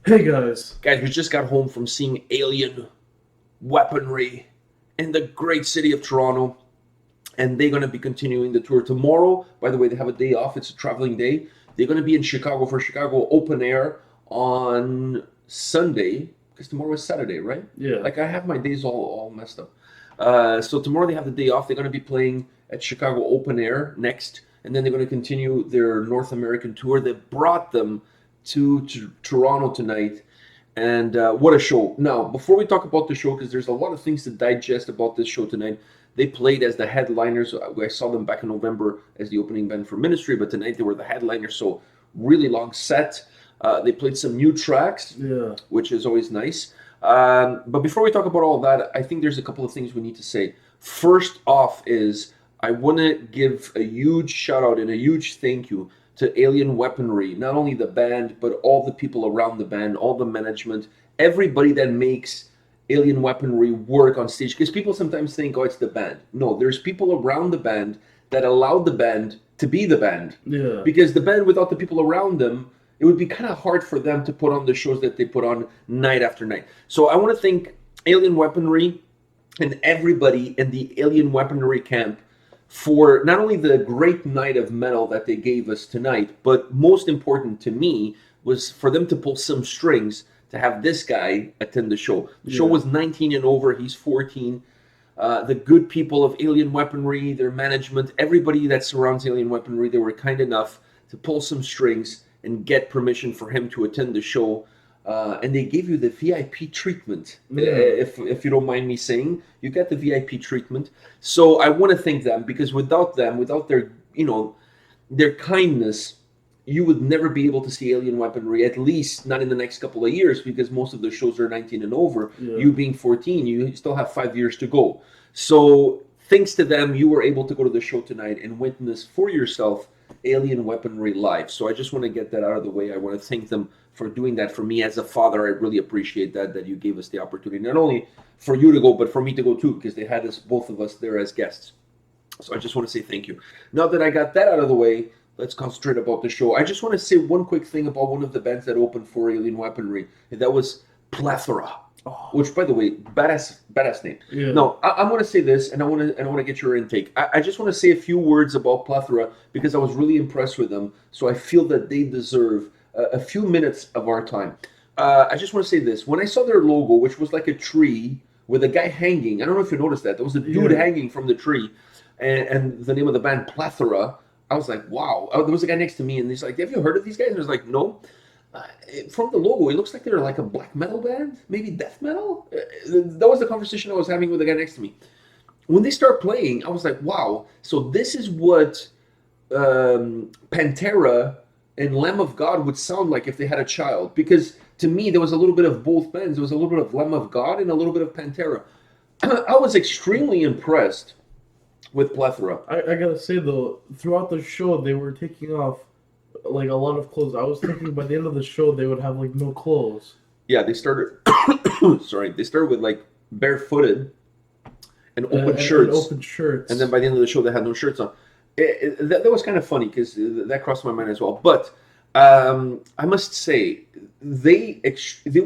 Hey guys. Guys, we just got home from seeing alien weaponry in the great city of Toronto, and they're going to be continuing the tour tomorrow. By the way, they have a day off, it's a traveling day. They're going to be in Chicago for Chicago Open Air on Sunday, because tomorrow is Saturday, right? Yeah. Like, I have my days all messed up. So tomorrow they have the day off. They're going to be playing at Chicago Open Air next, and then they're going to continue their North American tour. They brought them to Toronto tonight, and what a show. Now, before we talk about the show, because there's a lot of things to digest about this show tonight, they played as the headliners. I saw them back in November as the opening band for Ministry, but tonight they were the headliners, so really long set. They played some new tracks, Yeah. which is always nice. But before we talk about all that, I think there's a couple of things we need to say. First off is I want to give a huge shout out and a huge thank you to Alien Weaponry, not only the band, but all the people around the band, all the management, everybody that makes Alien Weaponry work on stage. Because people sometimes think, oh, it's the band. No, there's people around the band that allowed the band to be the band. Yeah. Because the band, without the people around them, it would be kind of hard for them to put on the shows that they put on night after night. So I want to thank Alien Weaponry and everybody in the Alien Weaponry camp for not only the great night of metal that they gave us tonight, but most important to me was for them to pull some strings to have this guy attend the show. The show was 19 and over. He's 14. The good people of Alien Weaponry, their management, everybody that surrounds Alien Weaponry, they were kind enough to pull some strings and get permission for him to attend the show. And they gave you the VIP treatment, if you don't mind me saying. You got the VIP treatment. So I want to thank them, because without them, without their, their kindness, you would never be able to see Alien Weaponry, at least not in the next couple of years, because most of the shows are 19 and over. Yeah. You being 14, you still have 5 years to go. So thanks to them, you were able to go to the show tonight and witness for yourself Alien Weaponry live. So I just want to get that out of the way. I want to thank them for doing that for me as a father. I really appreciate that you gave us the opportunity, not only for you to go, but for me to go too, because they had us, both of us, there as guests. So I just want to say thank you. Now that I got that out of the way, let's concentrate about the show. I just want to say one quick thing about one of the bands that opened for Alien Weaponry, and that was Plethora. Which, by the way, badass name. Yeah. No, I'm going to say this, and I want to get your intake. I just want to say a few words about Plethora, because I was really impressed with them. So I feel that they deserve a few minutes of our time. I just want to say this: when I saw their logo, which was like a tree with a guy hanging, I don't know if you noticed that. There was a dude hanging from the tree, and the name of the band Plethora. I was like, wow. There was a guy next to me, and he's like, "Have you heard of these guys?" And I was like, "No." From the logo, it looks like they're like a black metal band, maybe death metal. That was the conversation I was having with the guy next to me. When they start playing, I was like, wow. So this is what Pantera and Lamb of God would sound like if they had a child. Because to me, there was a little bit of both bands. There was a little bit of Lamb of God and a little bit of Pantera. I was extremely impressed with Plethora. I gotta say though, throughout the show they were taking off like a lot of clothes. I was thinking by the end of the show they would have like no clothes. Yeah, they started they started with like barefooted and open shirts. And open shirts. And then by the end of the show they had no shirts on. That was kind of funny, because that crossed my mind as well. But I must say, they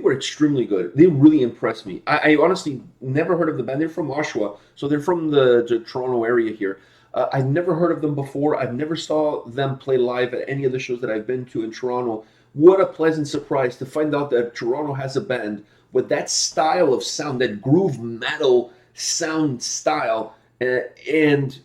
were extremely good. They really impressed me. I honestly never heard of the band. They're from Oshawa, so they're from the Toronto area here. I've never heard of them before. I've never saw them play live at any of the shows that I've been to in Toronto. What a pleasant surprise to find out that Toronto has a band with that style of sound, that groove metal sound style, and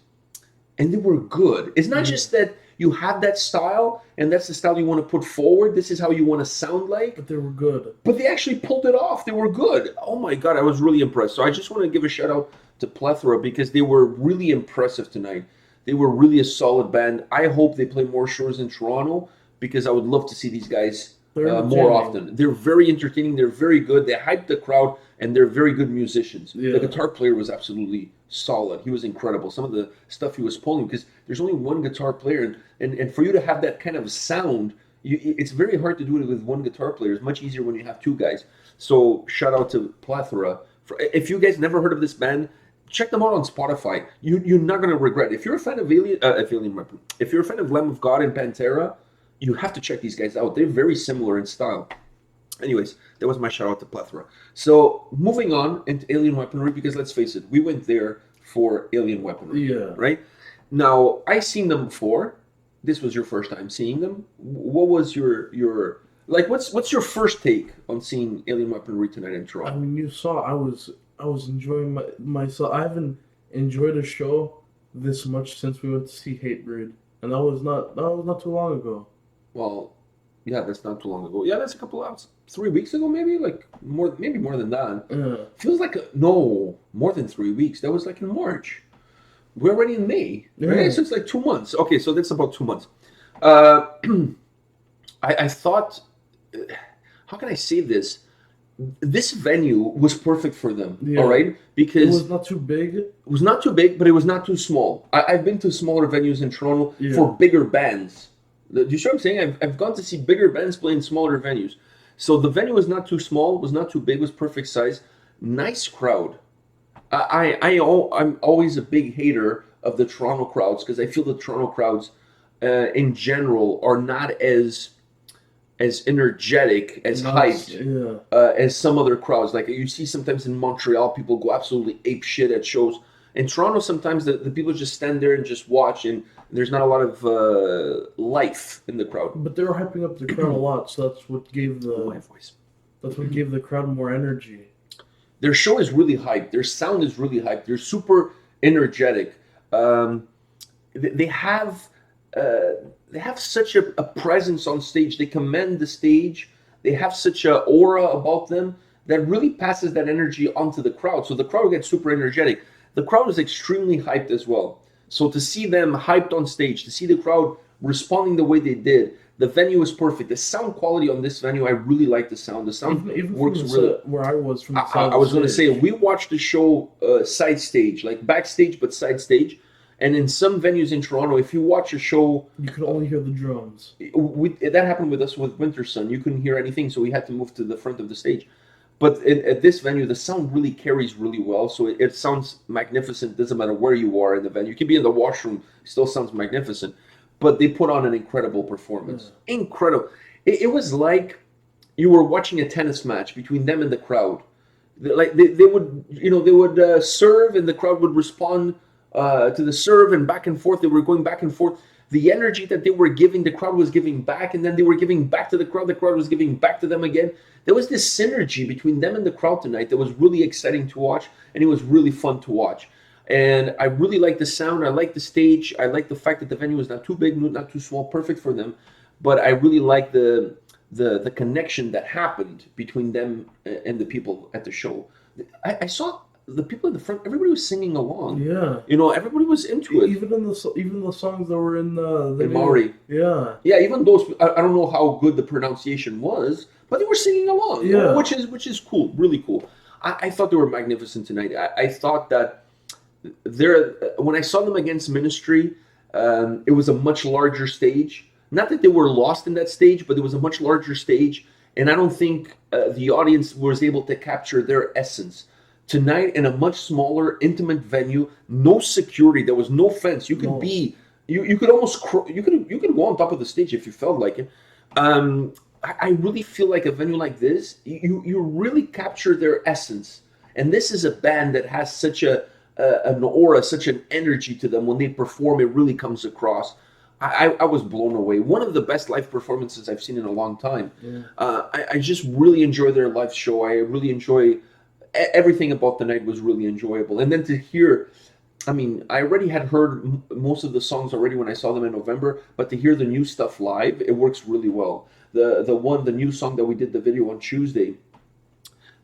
they were good. It's not just that you have that style and that's the style you want to put forward. This is how you want to sound like. But they were good. But they actually pulled it off. They were good. Oh my God, I was really impressed. So I just want to give a shout out to Plethora, because they were really impressive tonight. They were really a solid band. I hope they play more shows in Toronto, because I would love to see these guys more often. They're very entertaining. They're very good. They hype the crowd, and they're very good musicians. Yeah. The guitar player was absolutely solid. He was incredible. Some of the stuff he was pulling, because there's only one guitar player, and for you to have that kind of sound, it's very hard to do it with one guitar player. It's much easier when you have two guys. So shout out to Plethora. If you guys never heard of this band, check them out on Spotify. You're not going to regret it. If you're a fan of if you're a fan of Lamb of God and Pantera, you have to check these guys out. They're very similar in style. Anyways, that was my shout out to Plethora. So moving on into alien weaponry, because let's face it, we went there for alien weaponry, Yeah. right? Now I seen them before. This was your first time seeing them. What was your like? What's your first take on seeing alien weaponry tonight in I Toronto? mean, you saw I was enjoying myself. I haven't enjoyed a show this much since we went to see Hate Breed, and that was not too long ago. Well, yeah, that's not too long ago. Yeah, that's a couple of 3 weeks ago, maybe like more, maybe more than that. Yeah. Feels like no more than 3 weeks. That was like in March. We're already in May, right? Yeah. So it's like 2 months. Okay, so that's about 2 months. Uh, I thought, how can I say this? This venue was perfect for them, Yeah. all right? It Because was not too big. it was not too big, but it was not too small. I've been to smaller venues in Toronto Yeah. for bigger bands. Do you see what I'm saying? I've gone to see bigger bands play in smaller venues. So the venue was not too small, was not too big, was perfect size. Nice crowd. I'm always a big hater of the Toronto crowds because I feel the Toronto crowds, in general, are not as energetic, as hyped Yeah. as some other crowds. Like you see sometimes in Montreal, people go absolutely ape shit at shows. In Toronto, sometimes the people just stand there and just watch, and there's not a lot of life in the crowd. But they were hyping up the crowd a lot, so My voice. that's what gave the crowd more energy. Their show is really hyped. Their sound is really hyped. They're super energetic. They they have they have such a presence on stage. They command the stage. They have such a aura about them that really passes that energy onto the crowd. So the crowd gets super energetic. The crowd is extremely hyped as well. So to see them hyped on stage, to see the crowd responding the way they did, the venue is perfect. The sound quality on this venue, I really like the sound. The sound Even works from really. where I was from the I, side I of was the going to say stage. we watched the show side stage, like backstage, but side stage. And in some venues in Toronto, if you watch a show, You could only hear the drums. that happened with us with Winter Sun. You couldn't hear anything, so we had to move to the front of the stage. But at this venue, the sound really carries really well, so it sounds magnificent. Doesn't matter where you are in the venue. You can be in the washroom, still sounds magnificent. But they put on an incredible performance. Incredible. It was like you were watching a tennis match between them and the crowd. They would serve and the crowd would respond to the serve, and back and forth. They were going back and forth. The energy that they were giving, the crowd was giving back, and then they were giving back to the crowd. The crowd was giving back to them again. There was this synergy between them and the crowd tonight that was really exciting to watch, and it was really fun to watch. And I really like the sound. I like the stage. I like the fact that the venue was not too big, not too small, perfect for them. But I really like the connection that happened between them and the people at the show. I saw the people in the front. Everybody was singing along. Yeah. Everybody was into it. Even the songs that were in the In Maori. Yeah. Yeah, even those. I don't know how good the pronunciation was, but they were singing along. Yeah. Which is cool, really cool. I thought they were magnificent tonight. I thought that when I saw them against Ministry, it was a much larger stage. Not that they were lost in that stage, but it was a much larger stage, and I don't think the audience was able to capture their essence. Tonight, in a much smaller, intimate venue, no security, there was no fence. You could No. you could almost you could go on top of the stage if you felt like it. I really feel like a venue like this, you really capture their essence, and this is a band that has such an aura, such an energy to them. When they perform, it really comes across. I was blown away. One of the best live performances I've seen in a long time. Yeah. I just really enjoy their live show. I really enjoy everything about the night was really enjoyable. And then to hear, I mean, I already had heard most of the songs already when I saw them in November, but to hear the new stuff live, it works really well. The new song that we did the video on Tuesday,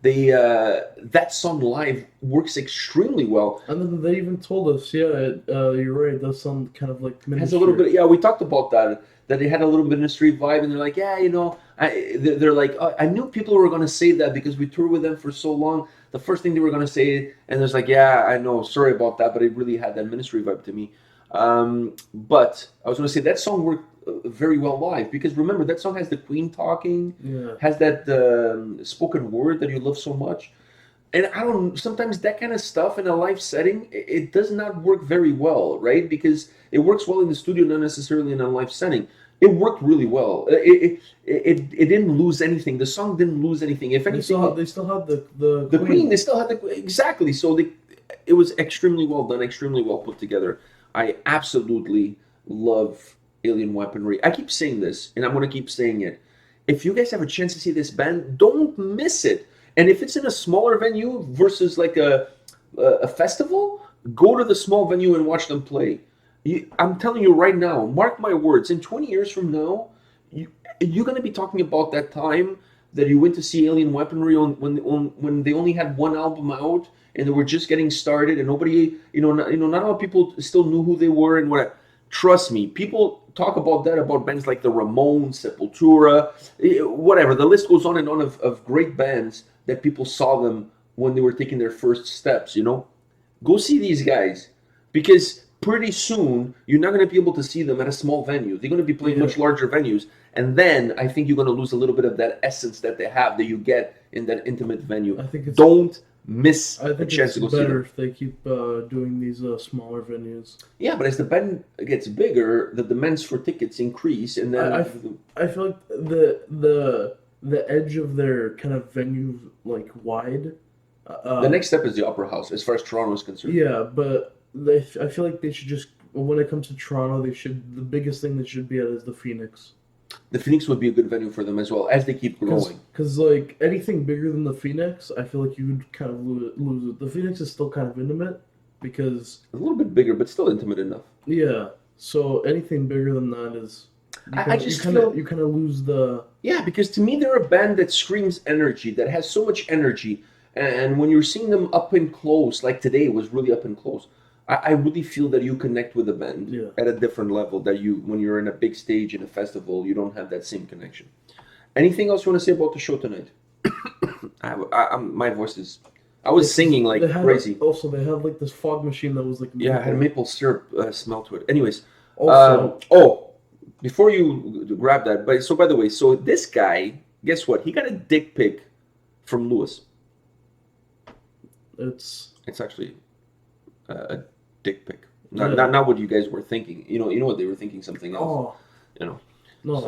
that song live works extremely well. And then they even told us, you're right, it does sound kind of like It has a little bit, yeah, we talked about that it had a little ministry vibe, and they're like, yeah, they're like, oh, I knew people were going to say that because we toured with them for so long. The first thing they were going to say, and there's like, yeah, I know, sorry about that, but it really had that ministry vibe to me. But I was going to say that song worked very well live, because remember, that song has the Queen talking, Yeah. has that spoken word that you love so much. And I don't, sometimes that kind of stuff in a live setting, it does not work very well, right? Because it works well in the studio, not necessarily in a live setting. it worked really well. It didn't lose anything. The song didn't lose anything. If anything, They still had the Queen. They still had exactly. So it was extremely well done, extremely well put together. I absolutely love Alien Weaponry. I keep saying this, and I'm going to keep saying it. If you guys have a chance to see this band, don't miss it. And if it's in a smaller venue versus like a festival, go to the small venue and watch them play. I'm telling you right now, mark my words, in 20 years from now, you're going to be talking about that time that you went to see Alien Weaponry when they only had one album out and they were just getting started and nobody, not a lot of people still knew who they were and what. Trust me, people talk about that about bands like the Ramones, Sepultura, whatever. The list goes on and on of great bands that people saw them when they were taking their first steps, Go see these guys because pretty soon you're not going to be able to see them at a small venue. They're going to be playing much larger venues. And then I think you're going to lose a little bit of that essence that they have that you get in that intimate venue. Don't miss a chance to go see them. I think it's better if they keep doing these smaller venues. Yeah, but as the band gets bigger, the demands for tickets increase, and then I feel like the edge of their kind of venue like wide. The next step is the Opera House, as far as Toronto is concerned. Yeah, but I feel like they should just, when it comes to Toronto, the biggest thing they should be at is the Phoenix. The Phoenix would be a good venue for them as well as they keep growing. Because like anything bigger than the Phoenix, I feel like you would kind of lose it. The Phoenix is still kind of intimate because a little bit bigger, but still intimate enough. Yeah. So anything bigger than that is you kind of lose the. Yeah, because to me they're a band that screams energy, that has so much energy, and when you're seeing them up and close, like today it was really up and close. I really feel that you connect with the band at a different level. That when you're in a big stage in a festival, you don't have that same connection. Anything else you want to say about the show tonight? My voice is. I was singing like crazy. Also, they had like this fog machine that was like. Yeah, it had maple syrup smell to it. Anyways, before you grab that, by the way, so this guy, guess what? He got a dick pic from Lewis. It's actually a dick pic. Not what you guys were thinking. You know what they were thinking, something else. No,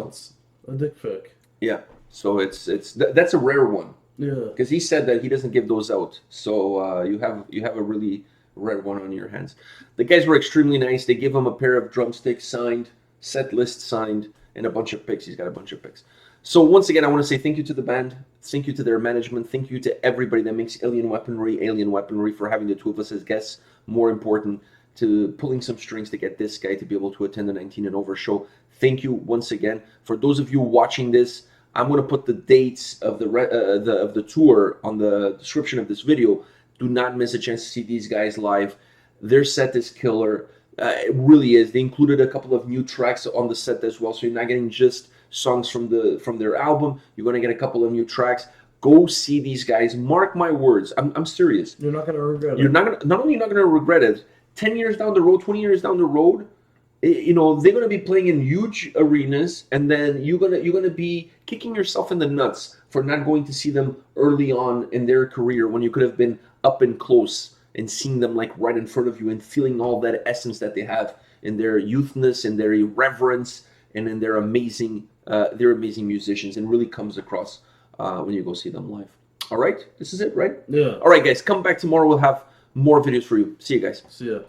it's a dick pic. Yeah. So that's a rare one. Yeah. Because he said that he doesn't give those out. So you have a really rare one on your hands. The guys were extremely nice. They gave him a pair of drumsticks signed, set list signed, and a bunch of picks. He's got a bunch of picks. So once again, I want to say thank you to the band. Thank you to their management. Thank you to everybody that makes Alien Weaponry for having the two of us as guests. More important, to pulling some strings to get this guy to be able to attend the 19 and over show. Thank you once again. For those of you watching this, I'm going to put the dates of the tour on the description of this video. Do not miss a chance to see these guys live. Their set is killer. It really is. They included a couple of new tracks on the set as well, so you're not getting just songs from their album. You're going to get a couple of new tracks. Go see these guys. Mark my words. I'm serious. You're not going to regret it. Not only not going to regret it, 10 years down the road, 20 years down the road, they're going to be playing in huge arenas, and then you're going to be kicking yourself in the nuts for not going to see them early on in their career when you could have been up and close and seeing them like right in front of you and feeling all that essence that they have in their youthness and their irreverence and in their amazing musicians, and really comes across when you go see them live. All right, this is it, right? Yeah. All right, guys, come back tomorrow. We'll have more videos for you. See you guys. See ya.